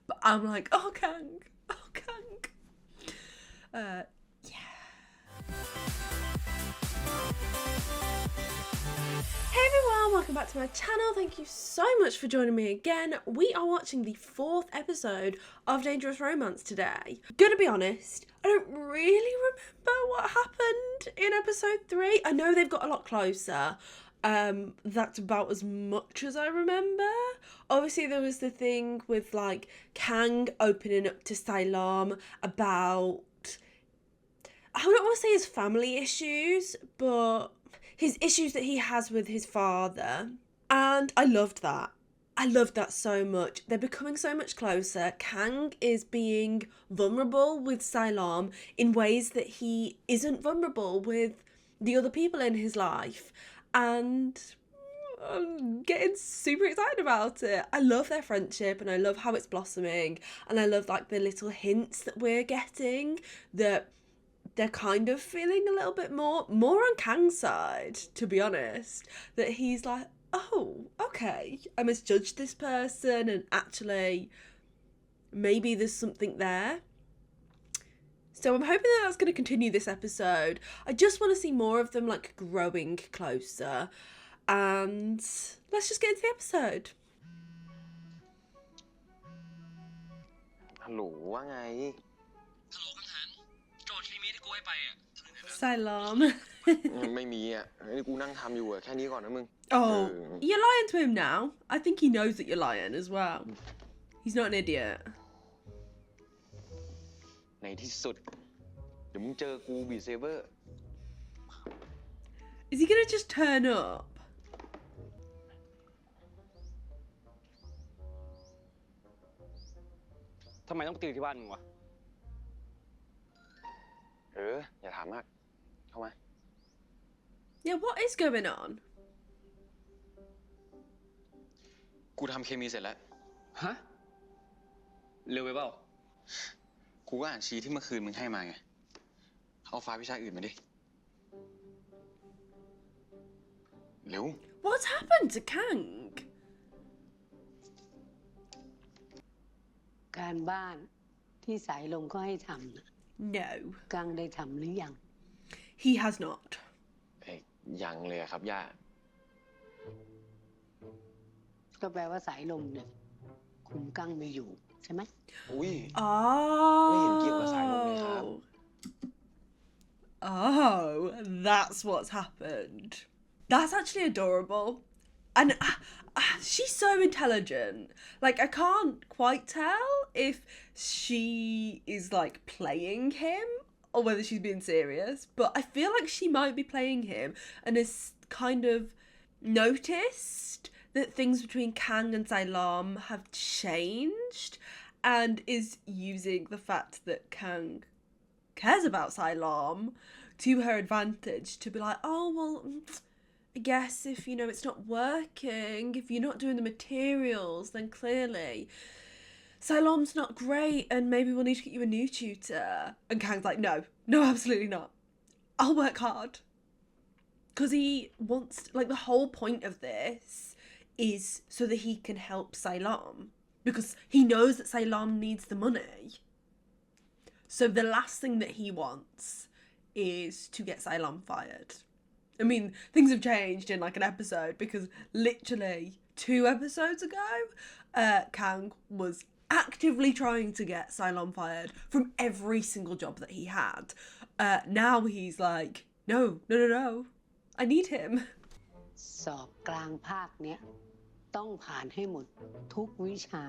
But I'm like, oh, Kang. Yeah. Hey everyone, welcome back to my channel. Thank you so much for joining me again. We are watching the 4th episode of Dangerous Romance today. Gonna be honest, I don't really remember what happened in episode 3. I know they've got a lot closer. That's about as much as I remember. Obviously there was the thing with like Kang opening up to Silam about, I don't want to say his family issues, but his issues that he has with his father. And I loved that. I loved that so much. They're becoming so much closer. Kang is being vulnerable with Silam in ways that he isn't vulnerable with the other people in his life. And I'm getting super excited about it. I love their friendship and I love how it's blossoming. And I love like the little hints that we're getting that they're kind of feeling a little bit more on Kang's side, to be honest. That he's like, oh, okay, I misjudged this person and actually maybe there's something there. So I'm hoping that that's going to continue this episode. I just want to see more of them like growing closer. And let's just get into the episode. ฮัลโหลว่าไง Silam. ไม่มีอ่ะนี่กูนั่งทำอยู่อ่ะแค่นี้ก่อนนะมึง Oh, you're lying to him now. I think he knows that you're lying as well. He's not an idiot. ในที่สุดเดี๋ยวมึงเจอกูบีเซเวอร์ Is he gonna just turn up? ทำไมต้องตีที่บ้านมึงวะ อย่าถามมากเข้ามา Yeah, what is going on? กูทำเคมีเสร็จแล้ว ฮะ เร็วไปเปล่า กูก็อ่านชีทที่เมื่อคืนมึงให้มาไงเอาไฟล์วิชาอื่นมาดิเร็ว What's happened to Kang? การบ้านที่สายลมก็ให้ทำนะ No, กังได้ทำหรือยัง he has not. ยังเลยอะครับย่า ก็แปลว่าสายลมเนี่ยคุมกังไม่อยู่ใช่ไหม อุ้ย Oh. ไม่เห็นเกี่ยวกับสายลมเลยครับ Oh, that's what's happened. That's actually adorable. And she's so intelligent. Like, I can't quite tell if she is, like, playing him or whether she's being serious. But I feel like she might be playing him and has kind of noticed that things between Kang and Silam have changed and is using the fact that Kang cares about Silam to her advantage to be like, oh, well, I guess if, you know, it's not working, if you're not doing the materials, then clearly Silam's not great and maybe we'll need to get you a new tutor. And Kang's like, no, absolutely not. I'll work hard. Because he wants, like, the whole point of this is so that he can help Silam. Because he knows that Silam needs the money. So the last thing that he wants is to get Silam fired. I mean, things have changed in like an episode because literally 2 episodes ago, Kang was actively trying to get Silam fired from every single job that he had. Now he's like, no, I need him. สอบกลางภาคเนี้ยต้องผ่านให้หมดทุกวิชา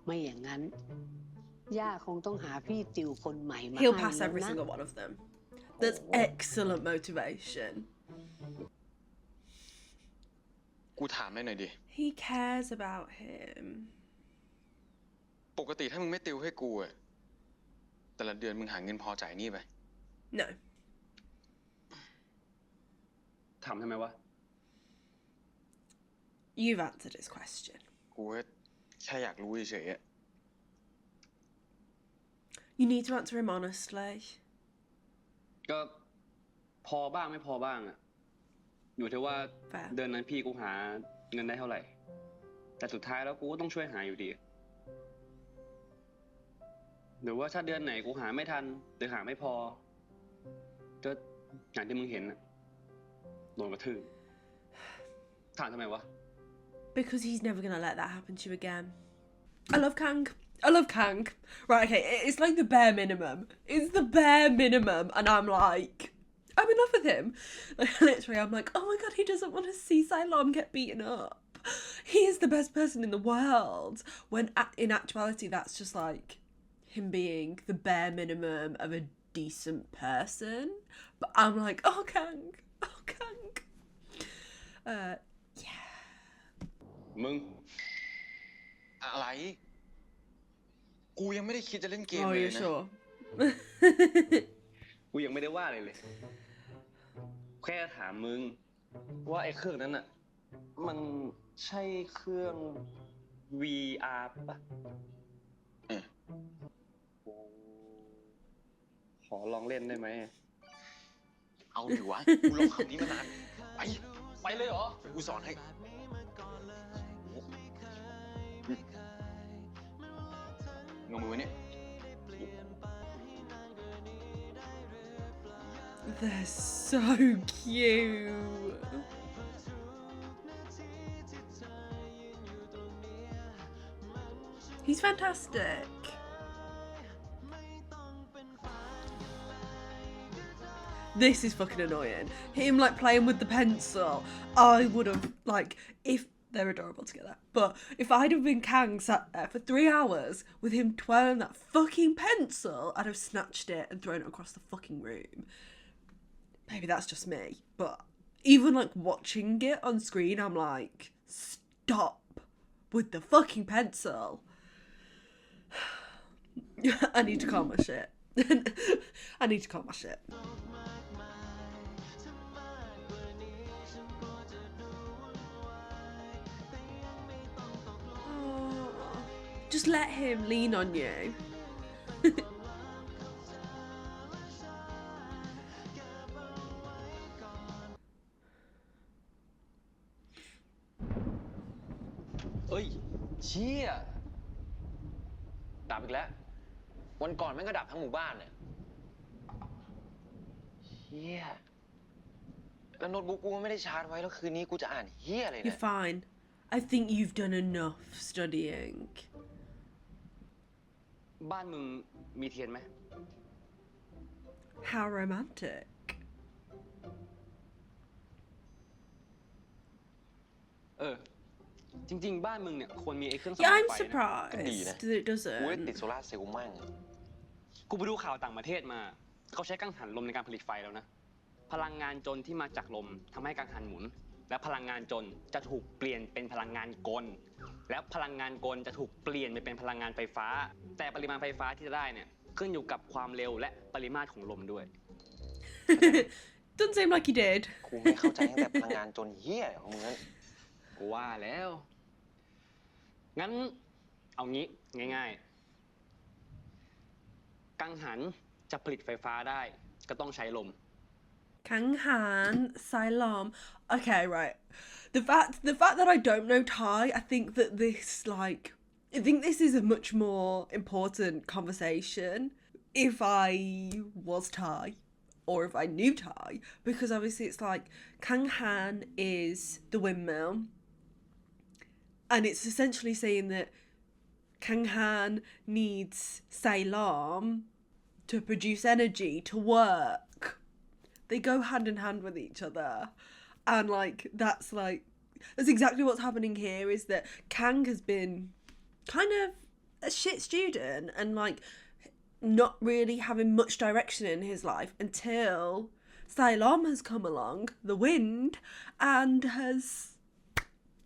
ไม่อย่างนั้นย่าคงต้องหาพี่ติวคนใหม่มาให้ He'll pass แล้ว every นะ single one of them. That's excellent motivation. กูถามหน่อยดิ He cares about him. ปกติถ้ามึงไม่ติวให้กูอะแต่ละเดือนมึงหาเงินพอจ่ายหนี้ไป No. ถามทำไมวะ You've answered his question. กูแค่อยากรู้เฉยๆอะ You need to answer him honestly. ก็พอบ้างไม่พอบ้างอะอยู่ที่ว่า Fair. เดือนนั้นพี่กูหาเงินได้เท่าไหร่ แต่สุดท้ายแล้วกูก็ต้องช่วยหาอยู่ดี หรือว่าถ้าเดือนไหนกูหาไม่ทันหรือหาไม่พอก็อย่างที่มึงเห็นน่ะโดนกระทืบถามทำไมวะ Because he's never gonna let that happen to you again. I love Kang. I love Kang. Right, okay, it's like the bare minimum. It's the bare minimum, and I'm like, I'm in love with him. Like, literally, I'm like, oh my god, he doesn't want to see Cylon get beaten up. He is the best person in the world. When in actuality, that's just like him being the bare minimum of a decent person. But I'm like, oh Kang, oh Kang. Yeah. มึง อะไร กูยังไม่ได้คิดจะเล่นเกม Oh, เลย you're นะ sure? กูยังไม่ได้ว่าเลยแค่ถามมึงว่าไอ้เครื่องนั้นน่ะมันใช่เครื่อง VR ปะขอลองเล่นได้ไหม เอาหนิวะ กูลองคำนี้มานาน ไปเลยเหรอ กูสอนให้ งงมือไว้เนี่ย They're so cute. He's fantastic. This is fucking annoying. Him like playing with the pencil. I would have like if they're adorable together. But if I'd have been Kang sat there for 3 hours with him twirling that fucking pencil, I'd have snatched it and thrown it across the fucking room. Maybe that's just me. But even like watching it on screen, I'm like, stop with the fucking pencil. I need to calm my shit. I need to calm my shit. Just let him lean on you. เอ้ย เชี่ย ดับอีกแล้ว วันก่อนแม่งก็ดับทั้งหมู่บ้านเลยเชี่ย แล้วโน้ตบุ๊กกูก็ไม่ได้ชาร์จไว้แล้วคืนนี้กูจะอ่านเฮียอะไรเนี่ย You're fine. I think you've done enough studying. บ้านมึงมีเทียนไหม How romantic. จริงๆบ้านมึงเนี่ยควรมีไอ้เครื่องส่อง Yeah, ไฟ I'm นะ surprised ดีนะ that it กูได้ติด doesn't. โซล่าร์เซลล์มั่ง กูไปดูข่าวต่างประเทศมา เขาใช้กังหันลมในการผลิตไฟแล้วนะ พลังงานจนที่มาจากลมทำให้กังหันหมุน และพลังงานจนจะถูกเปลี่ยนเป็นพลังงานกล และพลังงานกลจะถูกเปลี่ยนไปเป็นพลังงานไฟฟ้า แต่ปริมาณไฟฟ้าที่จะได้เนี่ยขึ้นอยู่กับความเร็วและปริมาตรของลมด้วย Doesn't seem like he did. กูไม่เข้าใจตั้งแต่พลังงานจนเฮียของมึงนั้น กูว่าแล้ว งั้นเอางี้ง่ายๆ กังหันจะผลิตไฟฟ้าได้ก็ต้องใช้ลม Kanghan, Cylon. Okay, right. The fact that I don't know Thai, I think that this is a much more important conversation if I was Thai or if I knew Thai, because obviously it's like Kanghan is the windmill, and it's essentially saying that Kanghan needs Cylon to produce energy to work. They go hand in hand with each other, and that's exactly what's happening here. Is that Kang has been kind of a shit student and not really having much direction in his life until Cylon has come along, the wind, and has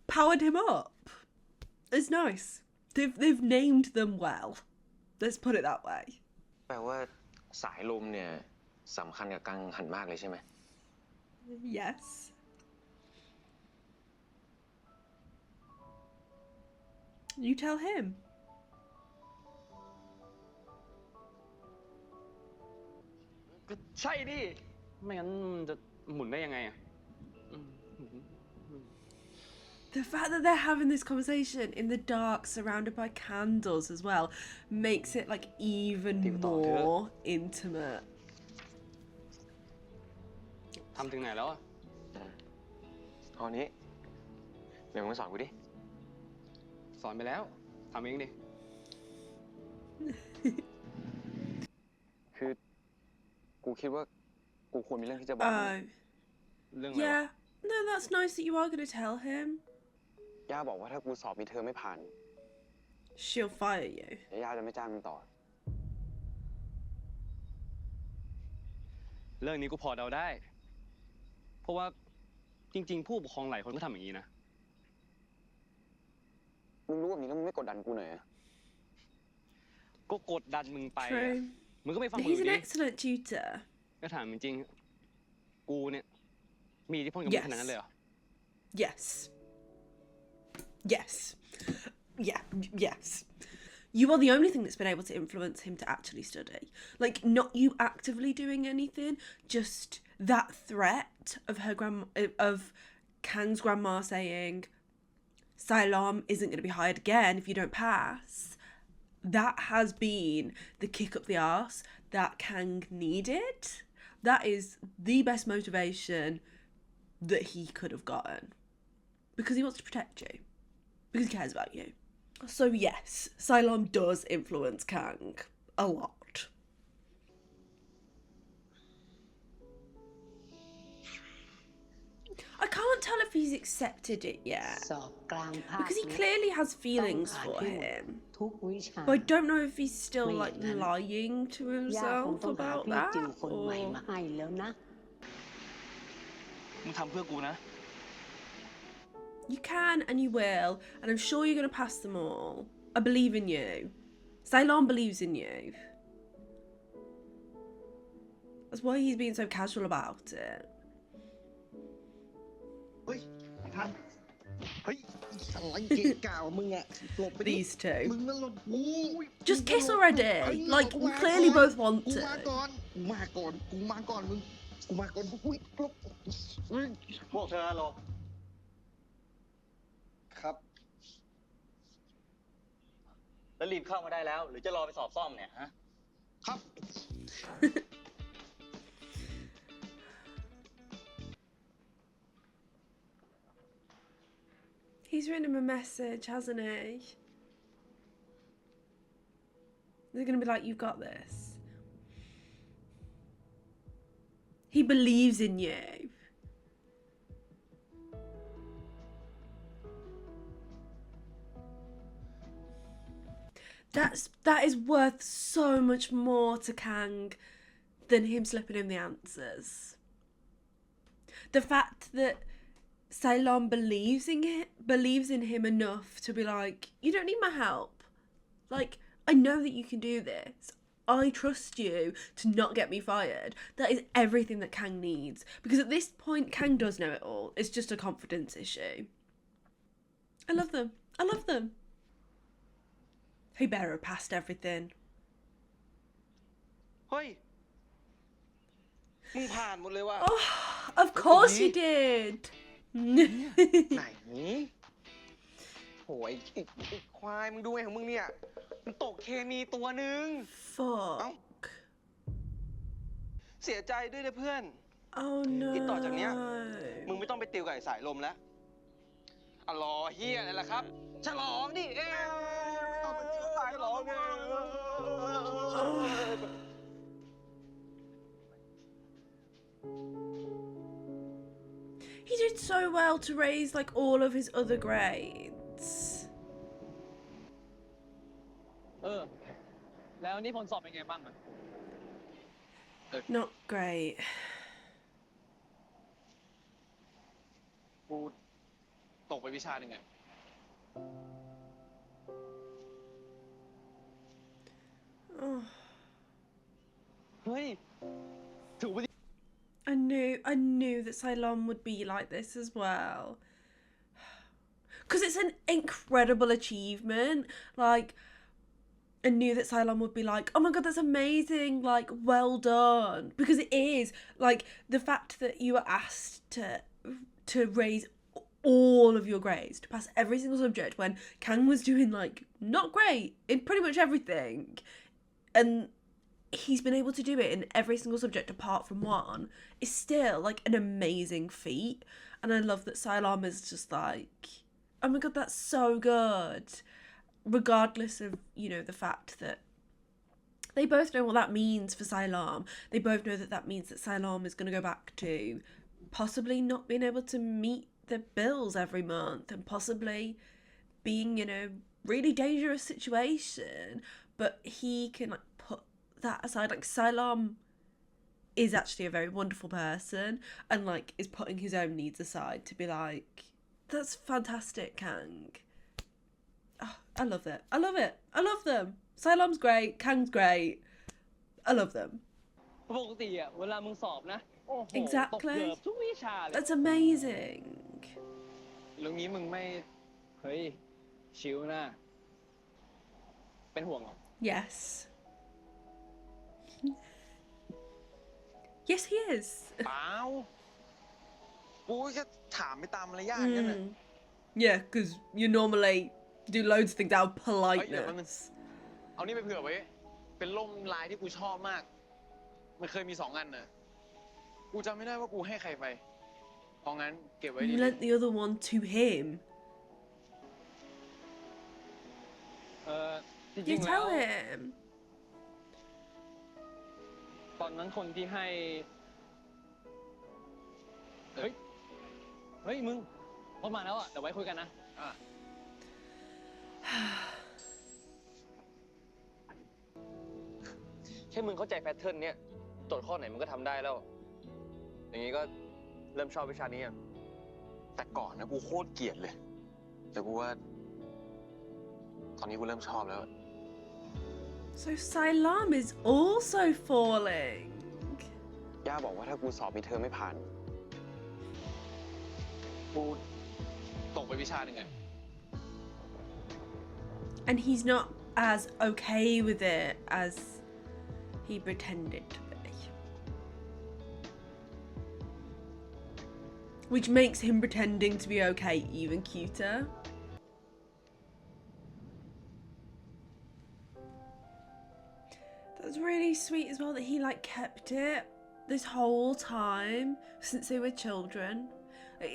powered him up. It's nice. They've named them well. Let's put it that way. แปลว่าสายลมเนี่ยสำคัญกับกังหันมากเลยใช่ไหม Yes. You tell him. ก็ใช่ดิ ไม่งั้นมันจะหมุนได้ยังไงอ่ะ The fact that they're having this conversation in the dark, surrounded by candles as well, makes it like even more intimate. ทำถึงไหนแล้วอะ เอานี้เดี๋ยวมึงสอนกูดิ สอนไปแล้วทำเองดิ คือกูคิดว่ากูควรมีเรื่องที่จะบอกมึง Oh, เรื่องอะไรวะ yeah. No, that's nice that you are going to tell him. ย่าบอกว่าถ้ากูสอบมีเทอมไม่ผ่าน She'll fire you. ย่าจะไม่จ้างมึงต่อ เรื่องนี้กูพอเดาได้ เพราะว่าจริงๆ ผู้ปกครองหลายคนก็ทำอย่างนี้นะ มึงรู้แบบนี้แล้วมึงไม่กดดันกูหน่อยอะ ก็กดดันมึงไปอะ True. มึงก็ไม่ฟัง But มึงอ he's ยู่ an ดี excellent tutor. ก็ถามจริงๆ กูเนี่ย มีอิทธิพลกับมึงขนาดนั้นเลยเหรอ Yes. Yes. Yeah, yes. You are the only thing that's been able to influence him to actually study. Like, not you actively doing anything, just that threat of of Kang's grandma saying, Silam isn't going to be hired again if you don't pass. That has been the kick up the arse that Kang needed. That is the best motivation that he could have gotten. Because he wants to protect you. Because he cares about you. So yes, Silam does influence Kang a lot. I can't tell if he's accepted it yet. สอบกลางภาค Because he เนี้ย clearly has ต้อง feelings ผ่าน for ให้หมด him. ทุกวิชา But I don't know if he's still Wait, like then. lying to ย่าคง himself ต้องหา about พี่ติว that. คนใหม่มา Or... ให้แล้วนะ มึงทำเพื่อกูนะ You can and you will, and I'm sure you're going to pass them all. I believe in you. Ceylon believes in you. That's why he's being so casual about it. เฮ้ยท่านเฮ้ยอะไรเกะกะวะมึงอะหลบไปดิ These two. มึงนั่นหลบกู Just kiss already. เฮ้ย Like, กู you มา clearly ก่อน both want กู to. มาก่อนกูมาก่อนกูมาก่อนมึงกูมาก่อนอุ้ยหลบอุ๊ย พวกเธอหรอ ครับ แล้วรีบเข้ามาได้แล้ว หรือจะรอไปสอบซ่อมเนี่ยฮะ ครับ He's written him a message, hasn't he? They're going to be like, you've got this. He believes in you. That is worth so much more to Kang than him slipping him the answers. The fact that Ceylon believes in him enough to be like, you don't need my help. Like, I know that you can do this. I trust you to not get me fired. That is everything that Kang needs. Because at this point, Kang does know it all. It's just a confidence issue. I love them. I love them. He better have passed everything. เฮ้ย มึงผ่านหมดเลยว่ะ Oh, of course you did. ไหนโหยไอ้ควายมึงดูไงของมึงเนี่ย มันตกเคมีตัวหนึ่ง Fuck. เสียใจด้วยนะเพื่อน Oh no. ที่ต่อจากเนี้ย มึงไม่ต้องไปติวกับไอ้สายลมแล้วอ่ะรอเฮียอะไรล่ะครับ ฉลองดิ เอ้ยสายลมเนี่ย He did so well to raise like all of his other grades. แล้วนี่ผลสอบเป็นไงบ้างอะ Not great. กูตกไปวิชาหนึ่งไง Oh, เฮ้ย ถือว่า I knew that Ceylon would be like this as well. Because it's an incredible achievement. Like, I knew that Ceylon would be like, oh my god, that's amazing. Like, well done. Because it is. Like, the fact that you were asked to raise all of your grades, to pass every single subject when Kang was doing like not great in pretty much everything, and he's been able to do it in every single subject apart from one, is still like an amazing feat. And I love that Silam is just like, oh my god, that's so good, regardless of, you know, the fact that they both know what that means for Silam. They both know that that means that Silam is going to go back to possibly not being able to meet the bills every month and possibly being in a really dangerous situation, but he can like put that aside. Like Silam is actually a very wonderful person and like is putting his own needs aside to be like, that's fantastic, Kang. Oh, I love it. I love it. I love them. Silam's great, Kang's great. I love them. ปกติอะเวลามึงสอบนะโอ้โห Exactly. ตกเกือบทุกวิชาเลย That's amazing. แล้วงี้มึงไม่เฮ้ยชิวนะเป็นห่วงเหรอ Yes. Yes, he is. เปล่ากูแค่ถามไปตามมารยาทนั่นแหละ Yeah, because you normally do loads of things out of เฮ้ยเดี๋ยวมัน politeness. เอานี่ไปเผื่อไว้ เป็นร่มลายที่กูชอบมาก มันเคยมี2 อันน่ะ กูจำไม่ได้ว่ากูให้ใครไปเพราะงั้นเก็บไว้ดี You lent the other one to him. จริ You งๆแล้ว tell him. ตอนนั้นคนที่ให้เฮ้ยเฮ้ยมึงรถมาแล้วอ่ะเดี๋ยวไว้คุยกันนะ ๆอ่ะ แค่มึงเข้าใจแพทเทิร์นเนี้ยโจทย์ข้อไหนมึงก็ทำได้แล้ว อย่างงี้ก็เริ่มชอบวิชานี้อ่ะ แต่ก่อนนะกูโคตรเกลียดเลย แต่กูว่า ตอนนี้กูเริ่มชอบแล้ว So Silam is also falling. ย่าบอกว่าถ้ากูสอบมีเทอมไม่ผ่าน กูตกไปวิชาหนึ่งไง And he's not as okay with it as he pretended to be. Which makes him pretending to be okay even cuter. That's really sweet as well that he like kept it this whole time since they were children.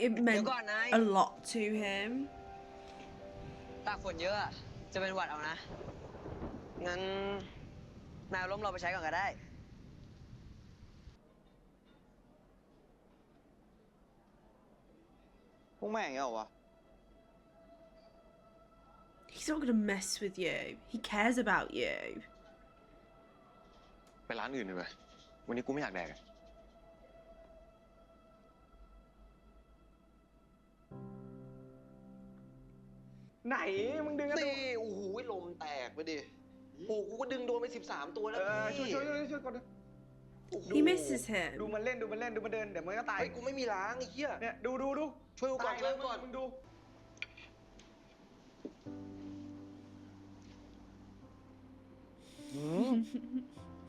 It meant a lot to him. ตากฝนเยอะอะจะเป็นหวัดเอานะ งั้นนายเอาร่มเราไปใช้ก่อนก็ได้ พวกแม่งเหรอวะ He's not gonna mess with you. He cares about you. ไปร้านอื่นดีกว่าวันนี้กูไม่อยากแดกอะ ไหนมึงดึงกันดู นี่โอ้โหลมแตกไปดิโอ้กูก็ดึงโดนไป13 ตัวแล้วพี่ ช่วยก่อนนะ โอ้โห He misses him. ดูมันเล่นดูมันเดินเดี๋ยวมันก็ตาย เฮ้ยกูไม่มีล้างไอ้เหี้ย เนี่ยดู ช่วยกูก่อน ตา ช่วยกูก่อน มึงดู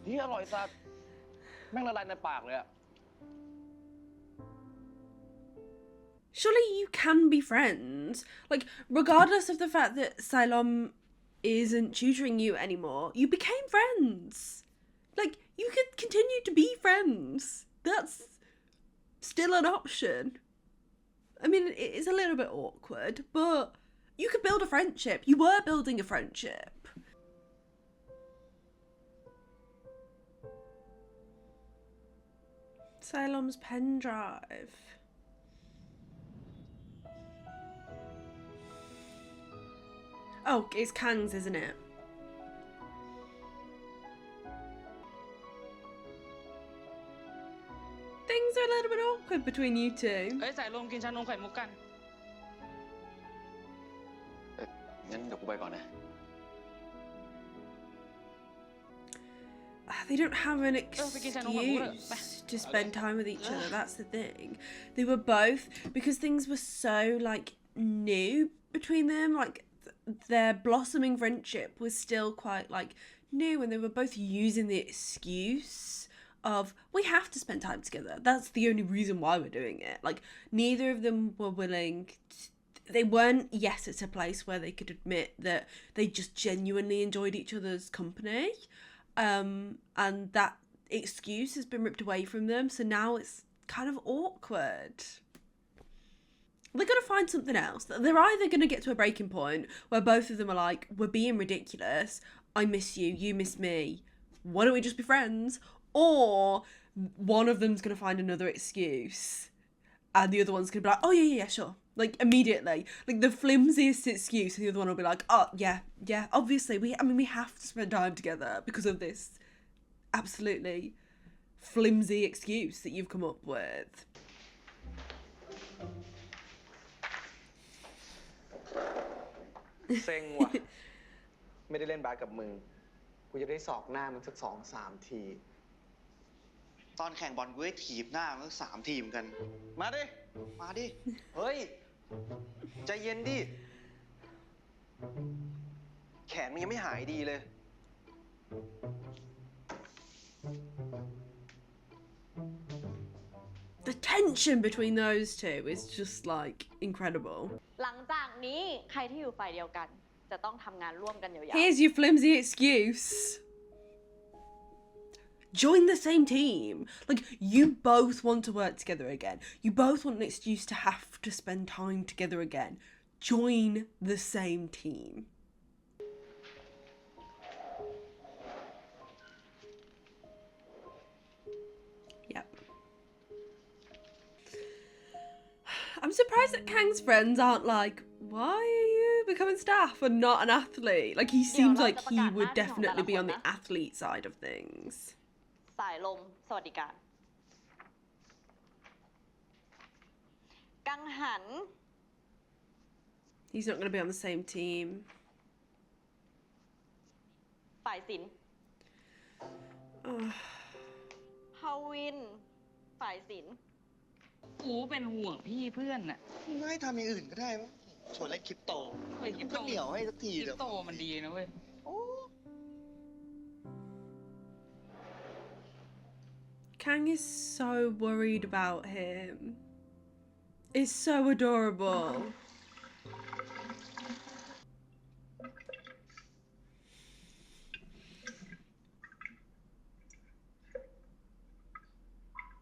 นี่อร่อยสัสแม่งละลายในปากเลยอ่ะ Surely you can be friends. Like, regardless of the fact that Silam isn't tutoring you anymore, you became friends. Like, you could continue to be friends. That's still an option. I mean, it is a little bit awkward, but you could build a friendship. You were building a friendship. Silam's pen drive. Oh, it's Kang's, isn't it? Things are a little bit awkward between you two. เอ้ยสายลมกินชานมไข่มุกกัน งั้นเดี๋ยวกูไปก่อนนะ They don't have an we can say no more. excuse to spend time with each other. That's the thing. They were both, because things were so like new between them, like their blossoming friendship was still quite like new, and they were both using the excuse of we have to spend time together. That's the only reason why we're doing it. Like, neither of them were willing they weren't yet at a place where they could admit that they just genuinely enjoyed each other's company, and that excuse has been ripped away from them, so now it's kind of awkward. They're going to find something else. They're either going to get to a breaking point where both of them are like, we're being ridiculous, I miss you, you miss me, why don't we just be friends? Or one of them's going to find another excuse and the other one's going to be like, oh yeah, sure. Like, immediately. Like, the flimsiest excuse, and the other one will be like, oh, yeah, obviously, we have to spend time together because of this absolutely flimsy excuse that you've come up with. เซ็งว่ะ ไม่ได้เล่นบาสกับมึง กูจะได้สอกหน้ามึงสัก2-3 ที ตอนแข่งบอลกูได้ถีบหน้ามันสัก3 ทีเหมือนกัน มาดิ มาดิ เฮ้ย ใจเย็นดิ แขนมันยังไม่หายดีเลย The tension between those two is just like incredible. หลังจากนี้ใครที่อยู่ฝ่ายเดียวกันจะต้องทำงานร่วมกันยาว Here's your flimsy excuse. Join the same team. Like, you both want to work together again. You both want an excuse to have to spend time together again. Join the same team. Yep. I'm surprised that Kang's friends aren't like, why are you becoming staff and not an athlete? Like, he seems like he would definitely be on the athlete side of things. ๆสายลมสวัสดิการ กังหัน He's not going to be on the same team. ฝ่ายศิลป์ พาวิน ฝ่ายศิลป์ กูเป็นห่วงพี่เพื่อนน่ะ ไม่ให้ทำอย่างอื่นก็ได้มั้งชวนเล่นคริปโต เฮ้ยคริปโต ก็เหนียวให้สักที คริ เดี๋ยว ปโตมันดีนะเว้ย Kang is so worried about him. It's so adorable.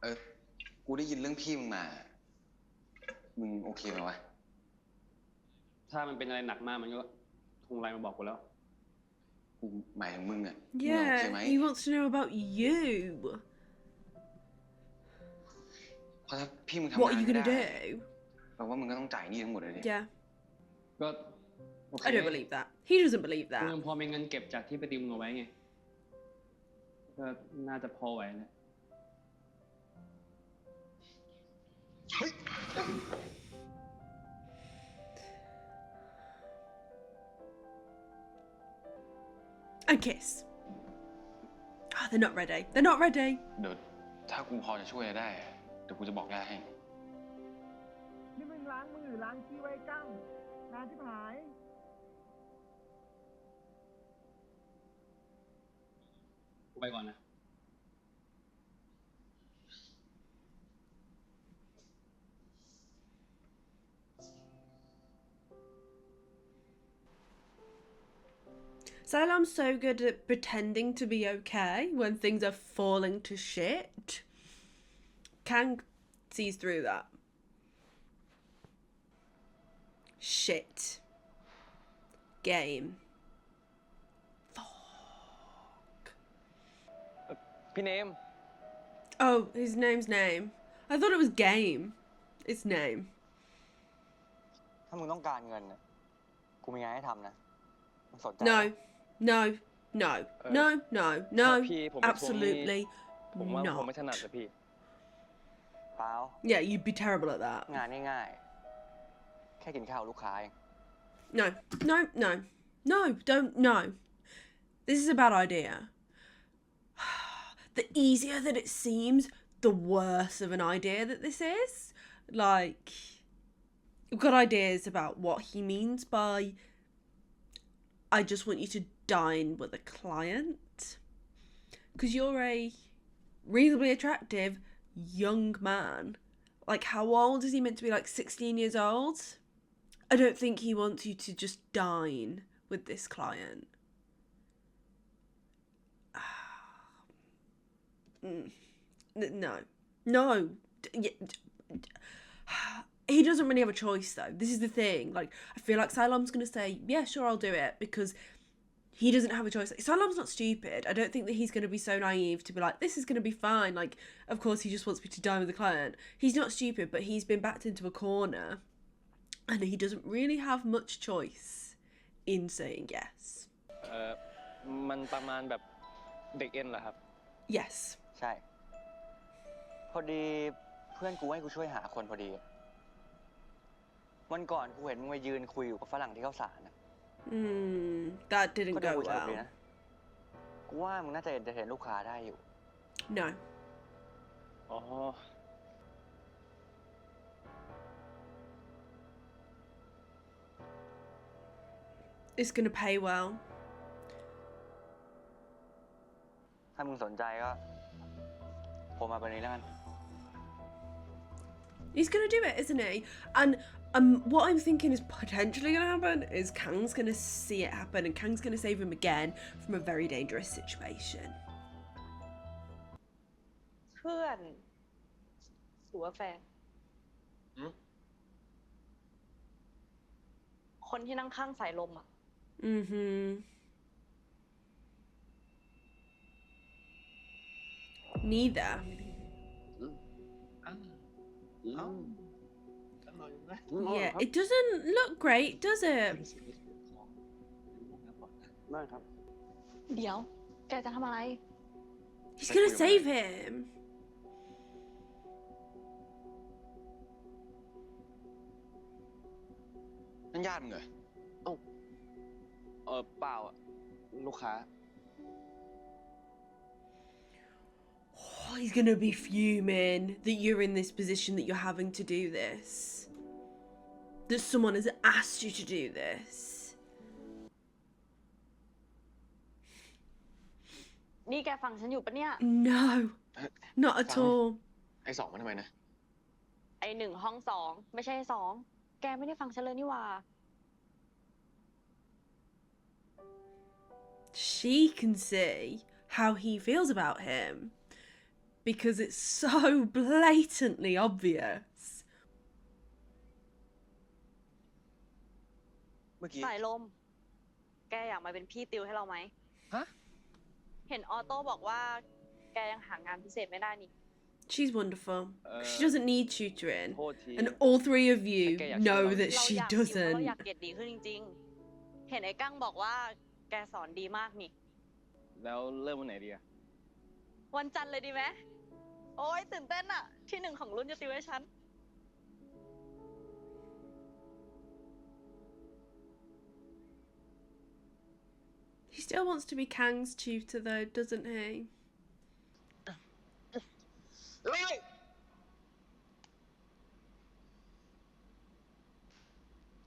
Uh, กูได้ยินเรื่องพี่มึงมา มึงโอเคไหมวะ ถ้ามันเป็นอะไรหนักมากมันก็คงไลน์มาบอกกูแล้ว กูหมายถึงมึงอะมึงโอเคไหม Yeah, he wants to know about you. เพราะถ้าพี่มึงทำ What งา are น you ไม่ gonna ได้ do? แปลว่ามึงก็ต้องจ่ายหนี้ทั้งหมดเลยดิ Yeah, ก็โอเค I don't believe that. He doesn't believe มึ that. งพอมีเงินเก็บจากที่ไปติวมึงเอาไว้ไง ก็น่าจะพอไหวแหละ And kiss. Oh, they're not ready. They're not ready. เดี๋ยวถ้ากูพอจะช่วยได้ เดี๋ยวกูจะบอกย่าให้ นี่มึงล้างมือหรือล้างขี้ไว้กั้งนานชิบหาย กูไปก่อนนะ Salam's so good at pretending to be okay when things are falling to shit. Kang sees through that. Shit. Game. Fuck. พี่เนม Oh, his name's name. I thought it was game. It's name. ถ้ามึงต้องการเงินน่ะกูมีงานให้ทำนะมึงสนใจ No. No. No. No. No. No. พี่ผมเป็นพวกนี้ Absolutely ผมว่าผมไม่ not. ถนัดเลยพี่ เปล่า Yeah, you'd be terrible at that. งานง่ายๆ แค่กินข้าวลูกค้าเอง No, no, no, no, don't, no. This is a bad idea. The easier that it seems, the worse of an idea that this is. Like, we've got ideas about what he means by, I just want you to dine with a client. Because you're a reasonably attractive young man. Like, how old is he meant to be? Like 16 years old? I don't think he wants you to just dine with this client. No. He doesn't really have a choice, though. This is the thing. Like, I feel like Silam's going to say, yeah, sure, I'll do it, because he doesn't have a choice. Like, Silam's not stupid. I don't think that he's going to be so naive to be like, this is going to be fine. Like, of course, he just wants me to dine with the client. He's not stupid, but he's been backed into a corner, and he doesn't really have much choice in saying yes. มันประมาณแบบเด็กเอ็นเหรอครับ Yes. ใช่ พอดีเพื่อนกูให้กูช่วยหาคนพอดี วันก่อนกูเห็นมึงมายืนคุยอยู่กับฝรั่งที่เข้าสารนะ That didn't ก็ดู go สนุกดี well. นะ กูว่ามึงน่าจะเอนเตอร์เทนลูกค้าได้อยู่ No. อ๋อ It's going to pay well. ถ้ามึงสนใจก็โทรมาวันนี้แล้วกัน He's going to do it, isn't he? And what I'm thinking is potentially going to happen is Kang's going to see it happen, and Kang's going to save him again from a very dangerous situation. เพื่อนหรือว่าแฟน คนที่นั่งข้างสายลมอ่ะ Neither. Yeah, it doesn't look great, does it? ได้ครับ เดี๋ยว แกจะทำอะไร He's gonna save him. นั่นญาติมึงเหรอ เปล่าอะลูกค้า Oh, he's gonna be fuming that you're in this position, that you're having to do this. That someone has asked you to do this. นี่แกฟังฉันอยู่ปะเนี่ย No, not at all. ไอ้สองมันทำไมนะ ไอ1 ห้อง 2 ไม่ใช่2 แกไม่ได้ฟังฉันเลยนี่หว่า She can see how he feels about him because it's so blatantly obvious. เมื่อกี้ สายลม แกอยากมาเป็นพี่ติวให้เราไหม ฮะ เห็นออโต้บอกว่า แกยังหางานพิเศษไม่ได้นี่ She's wonderful. She doesn't need tutoring. โทษที And all three of you know that เรา she อยากติวเพราะเรา doesn't. อยากเกรดดีขึ้นจริงๆ เห็นไอ้กั้งบอกว่า แกสอนดีมากนี่ แล้วเริ่มวันไหนดีอะ วันจันทร์เลยดีไหม โอ้ยตื่นเต้นอะที่ 1 ของรุ่นจะติวให้ฉัน He still wants to be Kang's tutor though, doesn't he?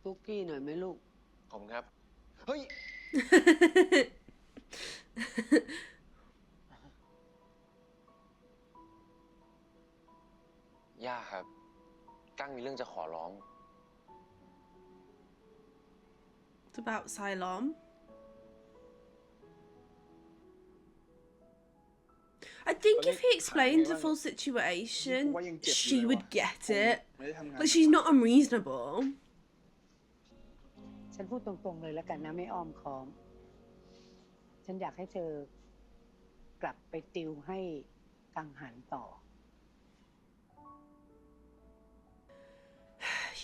คุกกี้หน่อยไหมลูก ขอบคุณครับ เฮ้ย ย่าครับ กั้งมีเรื่องจะขอร้อง It's about Cylon. I think if he explained the full situation, she would get it. Like, she's not unreasonable. ฉันพูดตรงๆเลยแล้วกันนะไม่อ้อมค้อม ฉันอยากให้เธอกลับไปติวให้กังหันต่อ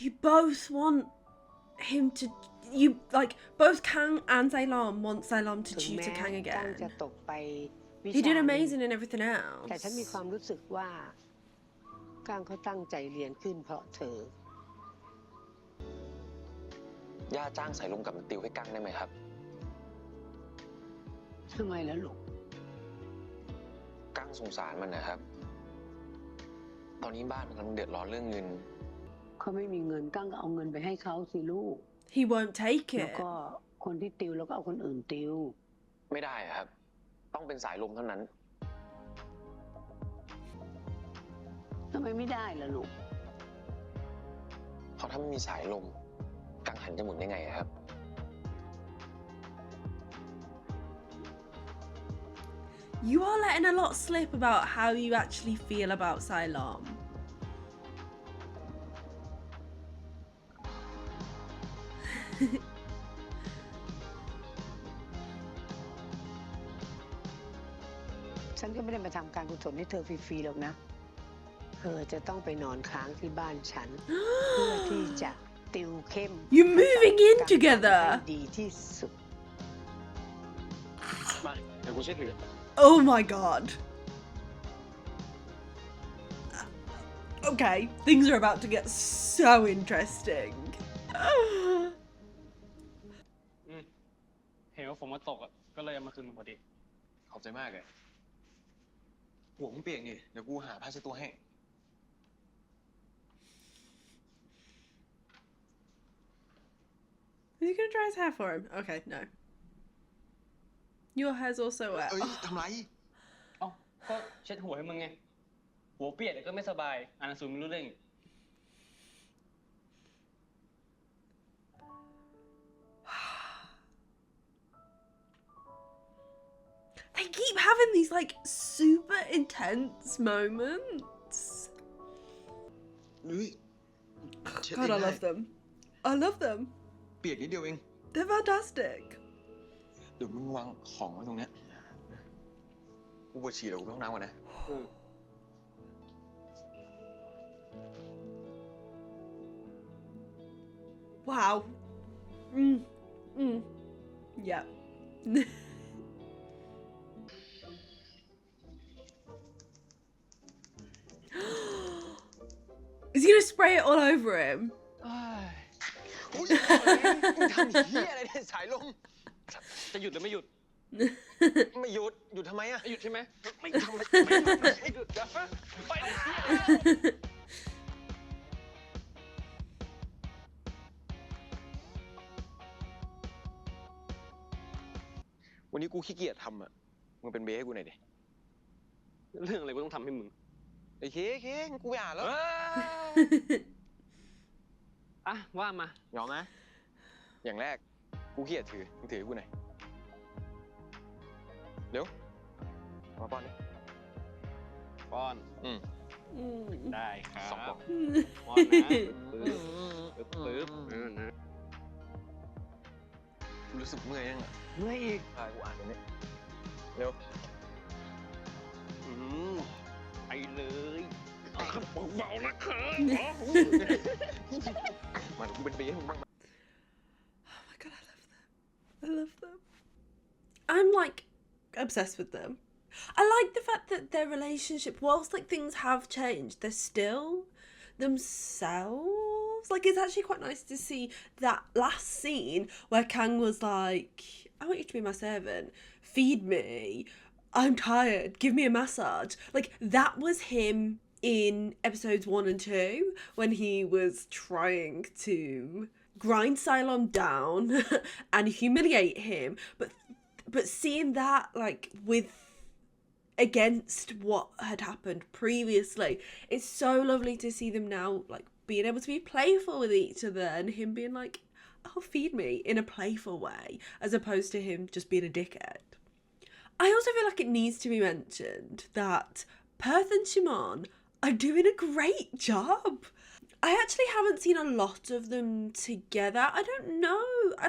You both want him to. You like both Kang and Cylon want Cylon to ถึงแม้ tutor Kang กัง again. จะตกไปวิ He ชา did หนึ่ง amazing in everything แต่ฉันมี else. ความรู้สึกว่ากังเขาตั้งใจเรียนขึ้นเพราะเธอ ย่าจ้างสายลมกลับมาติวให้กั้งได้ไหมครับ ทำไมล่ะลูก กั้งสงสารมันนะครับ ตอนนี้บ้านมันกำลังเดือดร้อนเรื่องเงิน เขาไม่มีเงินกังก็เอาเงินไปให้เขาสิลูก He won't take แล้ว it. ก็คนที่ติวแล้วก็เอาคนอื่นติว ไม่ได้อะครับ ต้องเป็นสายลมเท่านั้น ไม่ได้ล่ะลูก เพราะถ้าไม่มีสายลม กังหันจะหมุนได้ไงอะครับ You are letting a lot slip about how you actually feel about Cylon.ฉันก็ไม่ได้มาทำการกุศลให้เธอฟรีๆหรอกนะ เธอจะต้องไปนอนค้างที่บ้านฉัน เพื่อที่จะติวเข้ม You're moving in together. ให้ดีที่สุด มาเดี๋ยวกูช่วยถือ Oh my god. Okay, things are about to get so interesting. เห็นว่าฝนมาตกอ่ะ ก็เลยเอามาคืนมึงพอดี ขอบใจมากเลยหัวมึงเปียกนี่เดี๋ยวกูหาผ้าเช็ดตัวให้ Are you gonna dry his hair for him? Okay, no. Your hair's also wet. เอ้ยทำไร เอ้า ก็เช็ดหัวให้มึงไง หัวเปียกเดี๋ยวก็ไม่สบาย อ่านหนังสือไม่รู้เรื่องอีก They keep having these like super intense moments. เฮ้ยเช็ด God, I เองได้ love them. I love them. เปียกนิดเดียวเอง They're fantastic. เดี๋ยวมึงวางของไว้ตรงเนี้ยกูปวดฉี่เดี๋ยวกูไปห้องน้ำก่อนนะ Wow. Yeah. Is he gonna spray it all over him? อุ้ยมึงทำเหี้ยอะไรเนี่ยสายลม จะหยุดหรือไม่หยุด ไม่หยุด หยุดทำไมอะ หยุดใช่ไหม ไม่ทำไม่หยุดนะไปเลยเหี้ยวันนี้กูขี้เกียจทำอะมึงเป็นเบสให้กูหน่อยดิ เรื่องอะไรกูต้องทำให้มึง ไอ้เคงั้นกูไปอ่านแล้ว อ่ะ ว่ามา ยอมนะ อย่างแรก กูขี้เกียจถือ มึงถือให้กูหน่อย เร็วเอามาป้อนดิ ป้อน ได้ครับ สองกล่อง ป้อนนะปึ๊บนะ กูรู้สึกเมื่อยยังอ่ะ เมื่ออีก กูอ่านตรงนี้ เร็ว ไปเลยเบาๆนะครับ มันกูเป็นเบสให้มึงบ้าง Oh my god, I love them. I love them. I'm like obsessed with them. I like the fact that their relationship, whilst like things have changed, they're still themselves. Like it's actually quite nice to see that last scene where Kang was like, I want you to be my servant, feed me, I'm tired, give me a massage. Like that was him in episodes 1 and 2 when he was trying to grind Cylon down and humiliate him, but seeing that like with against what had happened previously, it's so lovely to see them now like being able to be playful with each other and him being like, oh, feed me in a playful way as opposed to him just being a dickhead. I also feel like it needs to be mentioned that perthchimon are doing a great job. I actually haven't seen a lot of them together. I don't know. I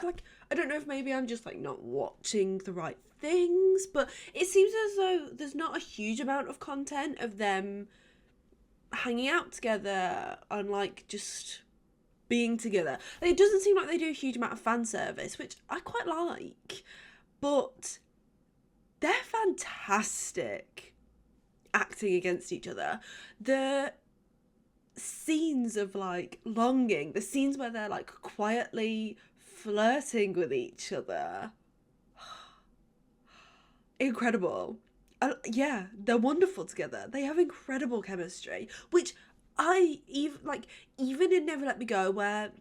don't know if maybe I'm just like not watching the right things, but it seems as though there's not a huge amount of content of them hanging out together and like just being together. Like, it doesn't seem like they do a huge amount of fan service, which I quite like, but they're fantastic acting against each other. The scenes of like longing, the scenes where they're like quietly flirting with each other, incredible. Yeah, they're wonderful together. They have incredible chemistry, which I even in Never Let Me Go, where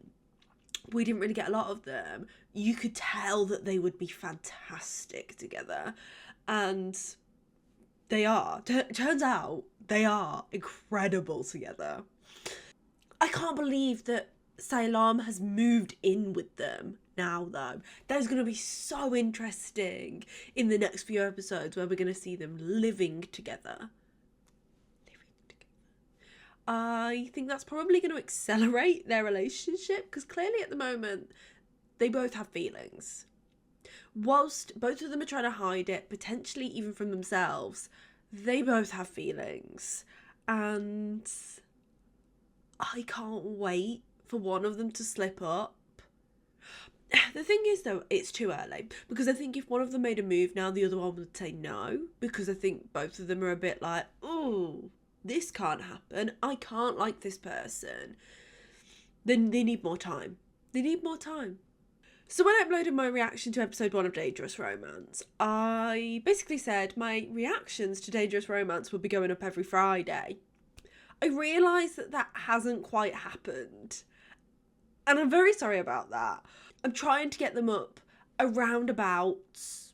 we didn't really get a lot of them, you could tell that they would be fantastic together. And they are. Turns out they are incredible together. I can't believe that Salom has moved in with them now, though. That is going to be so interesting in the next few episodes where we're going to see them living together. I think that's probably going to accelerate their relationship because clearly at the moment they both have feelings. Whilst both of them are trying to hide it, potentially even from themselves, they both have feelings. And I can't wait for one of them to slip up. The thing is, though, it's too early because I think if one of them made a move now, the other one would say no because I think both of them are a bit like, oh, this can't happen. I can't like this person. Then they need more time. They need more time. So when I uploaded my reaction to episode 1 of Dangerous Romance, I basically said my reactions to Dangerous Romance will be going up every Friday. I realised that that hasn't quite happened. And I'm very sorry about that. I'm trying to get them up around about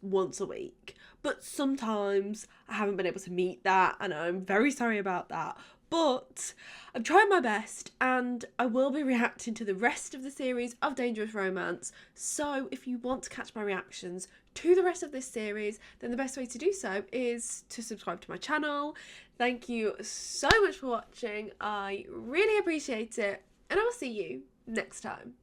once a week. But sometimes I haven't been able to meet that and I'm very sorry about that. But I'm trying my best and I will be reacting to the rest of the series of Dangerous Romance. So if you want to catch my reactions to the rest of this series, then the best way to do so is to subscribe to my channel. Thank you so much for watching. I really appreciate it and I will see you next time.